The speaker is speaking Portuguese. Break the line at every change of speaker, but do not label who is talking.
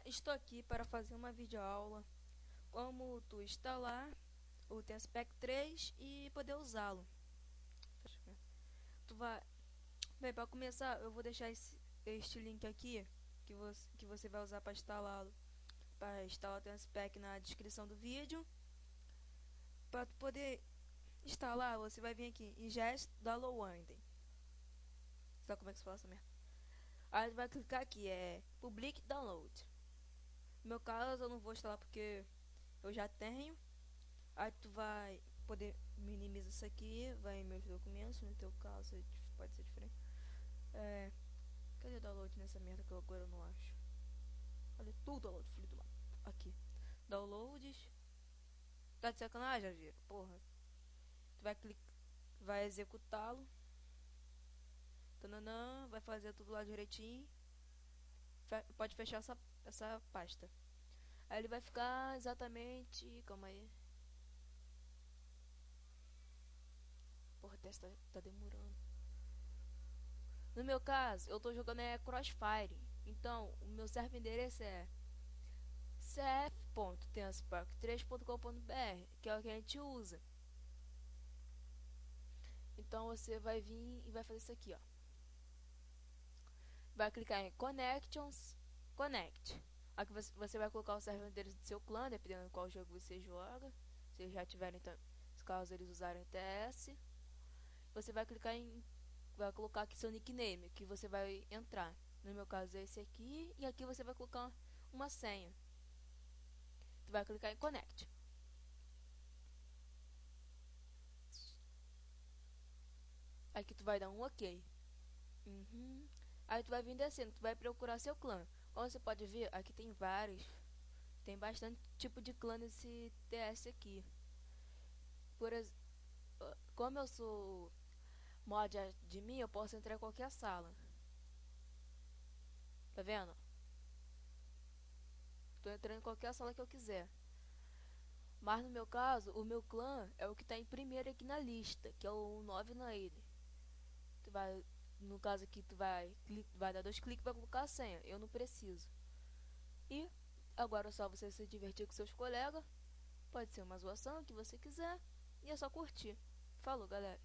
Estou aqui para fazer uma videoaula como tu instalar o TenSpec 3 e poder usá-lo. Tu vai, bem, para começar, eu vou deixar este link aqui que você vai usar para instalá-lo, para instalar o TenSpec na descrição do vídeo. Para tu poder instalar, você vai vir aqui em Ingest Download. Sabe como é que se fala essa merda? Aí tu vai clicar aqui, Public Download. No meu caso, eu não vou instalar porque eu já tenho. Aí tu vai poder minimizar isso aqui, vai em meus documentos, no teu caso pode ser diferente. Cadê o download nessa merda que eu agora não acho? Olha tudo download, filho do mal. Aqui. Downloads. Tá de sacanagem, Javier? Porra. Tu vai clicar, vai executá-lo. Tananã, vai fazer tudo lá direitinho. Pode fechar essa pasta. Aí ele vai ficar exatamente. Calma aí. Porra, o teste tá demorando. No meu caso, eu tô jogando Crossfire. Então, o meu server endereço é cf.tenspark3.com.br, que é o que a gente usa. Então você vai vir e vai fazer isso aqui, ó. Vai clicar em Connections, Connect. Aqui você vai colocar o server endereço do seu clã, dependendo de qual jogo você joga. Se eles já tiverem, então, caso eles usarem TS, você vai clicar em, vai colocar aqui seu nickname, que você vai entrar. No meu caso é esse aqui, e aqui você vai colocar uma senha. Tu vai clicar em Connect. Aqui tu vai dar um OK. Aí tu vai vir descendo, tu vai procurar seu clã. Como você pode ver, aqui tem vários. Tem bastante tipo de clã nesse TS aqui. Como eu sou mod de mim, eu posso entrar em qualquer sala. Tá vendo? Tô entrando em qualquer sala que eu quiser. Mas no meu caso, o meu clã é o que tá em primeiro aqui na lista, que é o 9 na ele. Tu vai, no caso aqui, tu vai dar 2 cliques para colocar a senha. Eu não preciso. E agora é só você se divertir com seus colegas. Pode ser uma zoação que você quiser. E é só curtir. Falou, galera.